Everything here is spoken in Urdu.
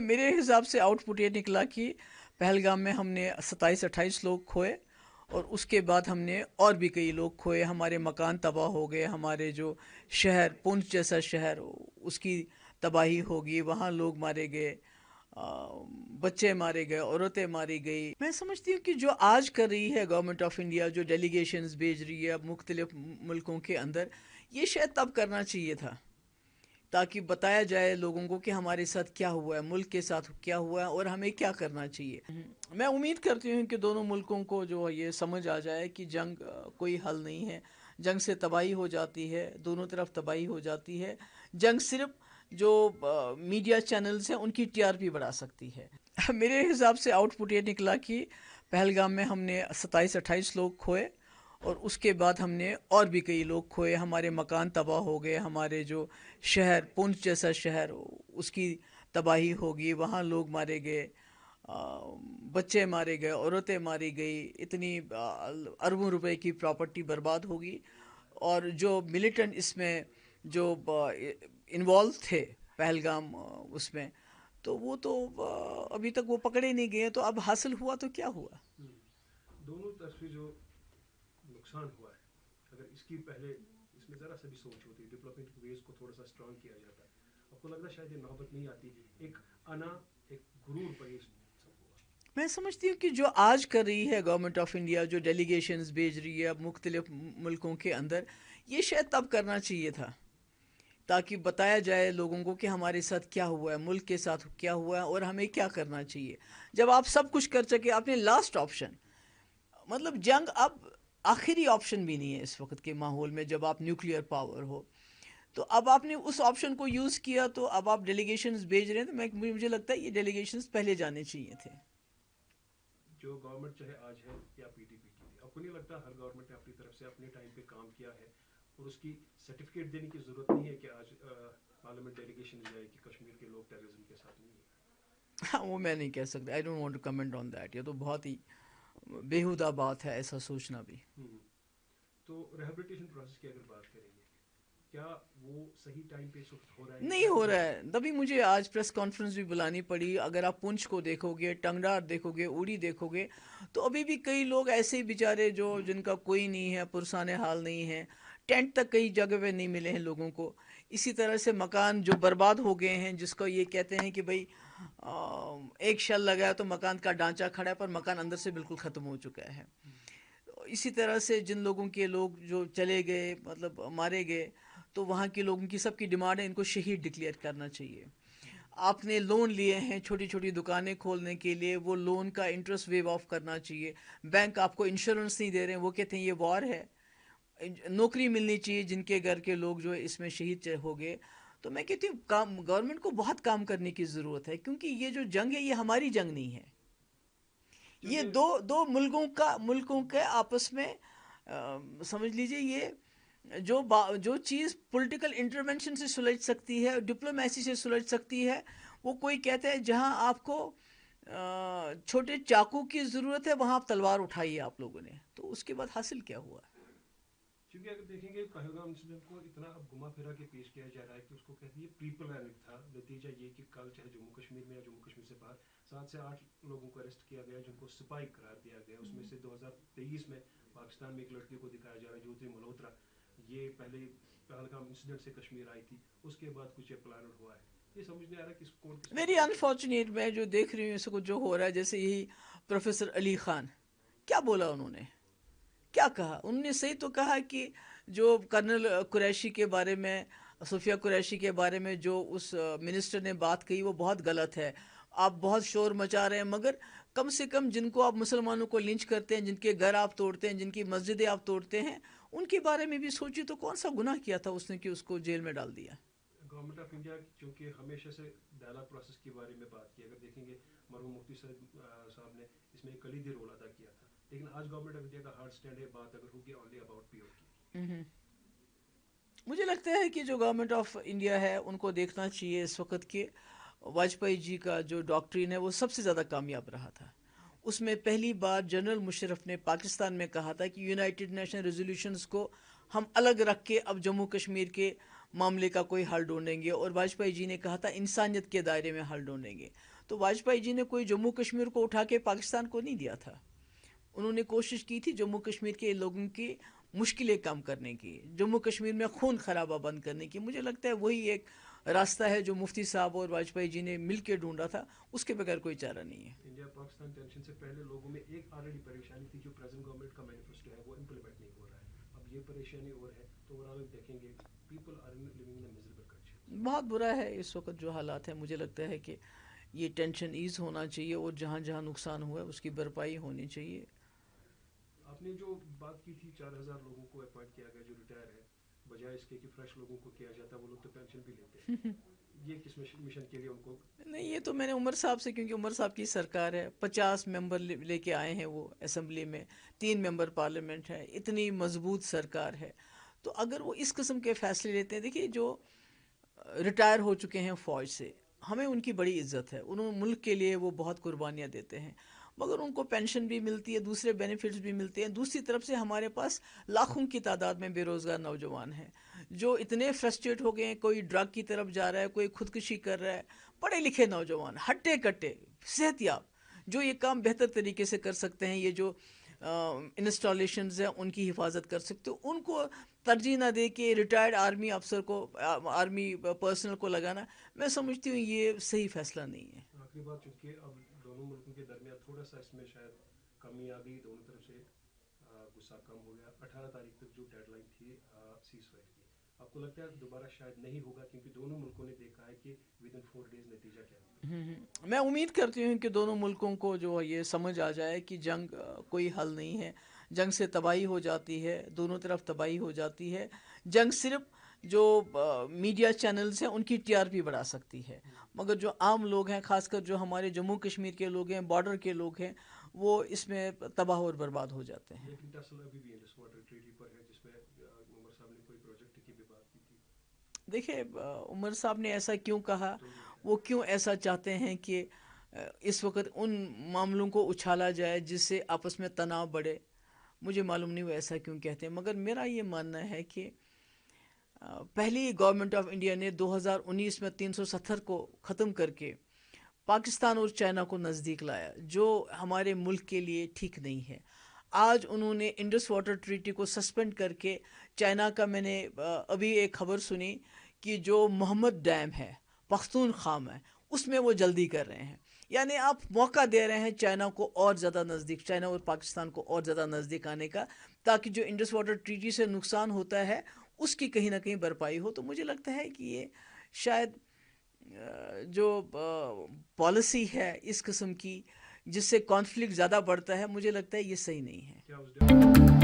میرے حساب سے آؤٹ پٹ یہ نکلا کہ پہلگام میں ہم نے 27-28 لوگ کھوئے، اور اس کے بعد ہم نے اور بھی کئی لوگ کھوئے، ہمارے مکان تباہ ہو گئے، ہمارے جو شہر پونچھ جیسا شہر اس کی تباہی ہوگی، وہاں لوگ مارے گئے، بچے مارے گئے، عورتیں ماری گئی۔ میں سمجھتی ہوں کہ جو آج کر رہی ہے گورنمنٹ آف انڈیا، جو ڈیلیگیشنز بھیج رہی ہے اب مختلف ملکوں کے اندر، یہ شاید تب کرنا چاہیے تھا تاکہ بتایا جائے لوگوں کو کہ ہمارے ساتھ کیا ہوا ہے، ملک کے ساتھ کیا ہوا ہے، اور ہمیں کیا کرنا چاہیے۔ میں امید کرتی ہوں کہ دونوں ملکوں کو جو یہ سمجھ آ جائے کہ جنگ کوئی حل نہیں ہے، جنگ سے تباہی ہو جاتی ہے، دونوں طرف تباہی ہو جاتی ہے۔ جنگ صرف جو میڈیا چینلز ہیں ان کی ٹی آر پی بڑھا سکتی ہے۔ میرے حساب سے آؤٹ پٹ یہ نکلا کہ پہلگام میں ہم نے 27-28 لوگ کھوئے، اور اس کے بعد ہم نے اور بھی کئی لوگ کھوئے، ہمارے مکان تباہ ہو گئے، ہمارے جو شہر پونچھ جیسا شہر اس کی تباہی ہوگی، وہاں لوگ مارے گئے، بچے مارے گئے، عورتیں ماری گئی، اتنی اربوں روپے کی پراپرٹی برباد ہوگی۔ اور جو ملیٹنٹ اس میں جو انوالو تھے پہلگام اس میں، تو وہ تو ابھی تک وہ پکڑے نہیں گئے، تو اب حاصل ہوا تو کیا ہوا؟ دونوں طرف سے جو نقصان ہوا ہے، اگر اس کی پہلے اس میں ذرا سا بھی سوچ ہوتی، ڈپلومیٹک ویز کو تھوڑا سا اسٹرانگ کیا جاتا، آپ کو لگتا ہے شاید یہ نوبت نہیں آتی، ایک انا ایک غرور پر یہ سب ہوا۔ میں سمجھتی ہوں کہ جو آج کر رہی ہے گورنمنٹ آف انڈیا، جو ڈیلیگیشنز بھیج رہی ہے اب مختلف ملکوں کے اندر، یہ شاید تب کرنا چاہیے تھا تاکہ بتایا جائے لوگوں کو کہ ہمارے ساتھ کیا ہوا ہے، ملک کے ساتھ کیا ہوا ہے، اور ہمیں کیا کرنا چاہیے۔ جب آپ سب کچھ کر سکے، آپ نے لاسٹ آپشن، مطلب جنگ اب آخری آپشن بھی نہیں ہے اس وقت کے ماحول میں، جب آپ نیوکلیئر پاور ہو، تو اب آپ نے اس آپشن کو یوز کیا، تو اب آپ ڈیلیگیشنز بھیج رہے ہیں، تو مجھے لگتا ہے یہ ڈیلیگیشنز پہلے جانے چاہیے تھے۔ جو گورنمنٹ چاہے آج ہے یا پی ٹی پی کی، آپ کو نہیں لگتا ہر گورنمنٹ نے اپنی طرف سے اپنے ٹائم پہ کام کیا ہے، اور اس کی سرٹیفکیٹ دینے کی ضرورت نہیں ہے کہ آج پارلیمنٹ ڈیلیگیشن جائے کہ کشمیر کے لوگ ٹیررزم کے ساتھ نہیں ہیں؟ ہاں، وہ میں نہیں کہہ سکتا، I don't want to comment on that, یہ تو بہت ہی بیہودہ بات ہے ایسا سوچنا بھی۔ تو ریہیبلیٹیشن پروسیس کی اگر بات کریں گے، کیا وہ صحیح ٹائم پہ اس وقت ہو رہا ہے؟ نہیں ہو رہا ہے، تبھی مجھے آج پریس کانفرنس بھی بلانی پڑی۔ اگر آپ پونچھ کو دیکھو گے، ٹنگڈار دیکھو گے، اوڑی دیکھو گے، تو ابھی بھی کئی لوگ ایسے ہی بیچارے جو جن کا کوئی نہیں ہے، پرسان حال نہیں ہے، ٹینٹ تک کئی جگہ پہ نہیں ملے ہیں لوگوں کو۔ اسی طرح سے مکان جو برباد ہو گئے ہیں، جس کو یہ کہتے ہیں کہ بھئی ایک شل لگا ہے تو مکان کا ڈھانچہ کھڑا ہے، پر مکان اندر سے بالکل ختم ہو چکا ہے۔ اسی طرح سے جن لوگوں کے لوگ جو چلے گئے، مطلب مارے گئے، تو وہاں کے لوگوں کی سب کی ڈیمانڈ ہے ان کو شہید ڈکلیئر کرنا چاہیے۔ آپ نے لون لیے ہیں چھوٹی چھوٹی دکانیں کھولنے کے لیے، وہ لون کا انٹرسٹ ویو آف کرنا چاہیے۔ بینک آپ کو انشورنس نہیں دے رہے ہیں، وہ کہتے ہیں یہ وار ہے۔ نوکری ملنی چاہیے جن کے گھر کے لوگ جو اس میں شہید ہو گئے۔ تو میں کہتی ہوں گورنمنٹ کو بہت کام کرنے کی ضرورت ہے، کیونکہ یہ جو جنگ ہے یہ ہماری جنگ نہیں ہے، یہ دو ملکوں کے آپس میں سمجھ لیجئے، یہ جو چیز پولیٹیکل انٹرونشن سے سلجھ سکتی ہے، ڈپلومیسی سے سلجھ سکتی ہے، وہ کوئی کہتا ہے جہاں آپ کو چھوٹے چاقو کی ضرورت ہے وہاں آپ تلوار اٹھائیے آپ لوگوں نے، تو اس کے بعد حاصل کیا ہوا؟ کیونکہ اگر دیکھیں گے پہلگام انسیڈنٹ کو اتنا اب گھما پھرا کے پیش کیا جا رہا ہے کہ اس کو کہتے ہیں پری پلاننگ تھا، نتیجہ یہ کہ کل چاہے جموں کشمیر میں یا جموں کشمیر سے باہر 7 سے 8 لوگوں کو اریسٹ کیا گیا جن کو سپاہی قرار دیا گیا۔ اس میں سے 2023 میں پاکستان میں ایک لڑکی کو دکھایا جا رہا ہے جیوتری ملہوترا، یہ پہلے پہلگام انسیڈنٹ سے کشمیر آئی تھی، اس کے بعد کچھ پلان ہوا ہے۔ یہ سمجھ نہیں آ رہا کس کون کس ویری انفارچونیٹ، میں جو دیکھ رہی ہوں اس کو جو ہو رہا ہے، جیسے یہی پروفیسر علی خان، کیا بولا انہوں نے، کیا کہا انہوں نے؟ صحیح تو کہا کہ جو کرنل قریشی کے بارے میں، صفیہ قریشی کے بارے میں جو اس منسٹر نے بات کہی وہ بہت غلط ہے، آپ بہت شور مچا رہے ہیں، مگر کم سے کم جن کو آپ مسلمانوں کو لنچ کرتے ہیں، جن کے گھر آپ توڑتے ہیں، جن کی مسجدیں آپ توڑتے ہیں، ان کے بارے میں بھی سوچیے تو کون سا گناہ کیا تھا اس نے کہ اس کو جیل میں ڈال دیا۔ گورنمنٹ آف انڈیا چونکہ ہمیشہ سے ڈائلاگ پروسیس کے بارے میں بات کی، اگر دیکھیں گے مرحوم مفتی صاحب نے اس میں ایک کلیدی رول ادا کیا تھا، لیکن آج گورنمنٹ آف انڈیا کا ہارڈ سٹینڈ ہے، بات اگر ہوگی اونلی اباؤٹ پی او کی۔ مجھے لگتا ہے کہ جو گورنمنٹ آف انڈیا ہے ان کو دیکھنا چاہیے اس وقت کہ واجپئی جی کا جو ڈاکٹرین ہے وہ سب سے زیادہ کامیاب رہا تھا۔ اس میں پہلی بار جنرل مشرف نے پاکستان میں کہا تھا کہ یونائٹڈ نیشن ریزولوشنز کو ہم الگ رکھ کے اب جموں کشمیر کے معاملے کا کوئی حل ڈھونڈیں گے، اور واجپئی جی نے کہا تھا انسانیت کے دائرے میں حل ڈھونڈیں گے. تو واجپئی جی نے کوئی جموں کشمیر کو اٹھا کے پاکستان کو نہیں دیا تھا. انہوں نے کوشش کی تھی جموں کشمیر کے لوگوں کی مشکلیں کم کرنے کی، جموں کشمیر میں خون خرابہ بند کرنے کی. مجھے لگتا ہے وہی ایک راستہ ہے جو مفتی صاحب اور واجپئی جی نے مل کے ڈھونڈا تھا، اس کے بغیر کوئی چارہ نہیں ہے. انڈیا پاکستان ٹینشن سے پہلے لوگوں میں ایک آلریڈی پریشانی تھی، جو پریزنٹ گورنمنٹ کا مینیفیسٹو ہے وہ امپلیمنٹ نہیں ہو رہا ہے. اب یہ پریشانی اور ہے، تو اوورآل دیکھیں گے people are living in miserable condition. بہت برا ہے اس وقت جو حالات ہیں. مجھے لگتا ہے کہ یہ ٹینشن ایز ہونا چاہیے، اور جہاں جہاں نقصان ہوا ہے اس کی بھرپائی ہونی چاہیے. آپ نے جو بات کی تھی 4000 لوگوں کو اپوائنٹ کیا گیا جو ریٹائر ہے، بجائے اس کے کہ فریش لوگوں کو کیا جاتا، وہ لوگ تو پینشن بھی لیتے ہیں. یہ کس مشن کے لیے ان کو؟ نہیں، یہ تو میں نے عمر صاحب سے، کیونکہ عمر صاحب کی سرکار ہے، 50 ممبر لے کے آئے ہیں وہ اسمبلی میں، 3 ممبر پارلیمنٹ ہے، اتنی مضبوط سرکار ہے. تو اگر وہ اس قسم کے فیصلے لیتے ہیں، دیکھیے جو ریٹائر ہو چکے ہیں فوج سے، ہمیں ان کی بڑی عزت ہے، انہوں ملک کے لیے وہ بہت قربانیاں دیتے ہیں، مگر ان کو پینشن بھی ملتی ہے، دوسرے بینیفٹس بھی ملتے ہیں. دوسری طرف سے ہمارے پاس لاکھوں کی تعداد میں بے روزگار نوجوان ہیں جو اتنے فرسٹریٹ ہو گئے ہیں. کوئی ڈرگ کی طرف جا رہا ہے، کوئی خودکشی کر رہا ہے. پڑھے لکھے نوجوان ہٹے کٹے صحت یاب جو یہ کام بہتر طریقے سے کر سکتے ہیں، یہ جو انسٹالیشنز ہیں ان کی حفاظت کر سکتے ہو، ان کو ترجیح نہ دے کے ریٹائرڈ آرمی افسر کو، آرمی پرسنل کو لگانا، میں سمجھتی ہوں یہ صحیح فیصلہ نہیں ہے. آخری بات، چونکہ اب دونوں ملکوں کے درمیان تھوڑا سا اس میں شاید کمی آ گئی، دونوں طرف سے غصہ کم ہو گیا. 18 تاریخ تک جو ڈیڈ لائن تھی سیز فائر کی، آپ کو لگتا ہے دوبارہ شاید نہیں ہوگا؟ کیونکہ دونوں ملکوں نے دیکھا ہے کہ ود ان 4 days نتیجہ کیا ہوگا. میں امید کرتی ہوں کہ دونوں ملکوں کو جو یہ سمجھ آ جائے کہ جنگ کوئی حل نہیں ہے، جنگ سے تباہی ہو جاتی ہے، دونوں طرف تباہی ہو جاتی ہے. جنگ صرف جو میڈیا چینلز ہیں ان کی ٹی آر پی بڑھا سکتی ہے، مگر جو عام لوگ ہیں، خاص کر جو ہمارے جموں کشمیر کے لوگ ہیں، بارڈر کے لوگ ہیں، وہ اس میں تباہ اور برباد ہو جاتے ہیں. لیکن ٹسل ابھی بھی انڈس واٹر ٹریٹی پر ہے، جس میں عمر صاحب نے کوئی پروجیکٹ کی بھی بات کی تھی. دیکھیں عمر صاحب نے ایسا کیوں کہا، وہ کیوں ایسا چاہتے ہیں کہ اس وقت ان معاملوں کو اچھالا جائے جس سے آپس میں تناؤ بڑھے، مجھے معلوم نہیں وہ ایسا کیوں کہتے ہیں. مگر میرا یہ ماننا ہے کہ پہلی گورنمنٹ آف انڈیا نے 2019 میں 370 کو ختم کر کے پاکستان اور چائنا کو نزدیک لایا، جو ہمارے ملک کے لیے ٹھیک نہیں ہے. آج انہوں نے انڈس واٹر ٹریٹی کو سسپینڈ کر کے چائنا کا، میں نے ابھی ایک خبر سنی کہ جو محمد ڈیم ہے پختونخوا میں، اس میں وہ جلدی کر رہے ہیں. یعنی آپ موقع دے رہے ہیں چائنا کو اور زیادہ نزدیک، چائنا اور پاکستان کو اور زیادہ نزدیک آنے کا، تاکہ جو انڈس واٹر ٹریٹی سے نقصان ہوتا ہے اس کی کہیں نہ کہیں بھرپائی ہو. تو مجھے لگتا ہے کہ یہ شاید جو پالیسی ہے اس قسم کی جس سے کانفلکٹ زیادہ بڑھتا ہے، مجھے لگتا ہے یہ صحیح نہیں ہے.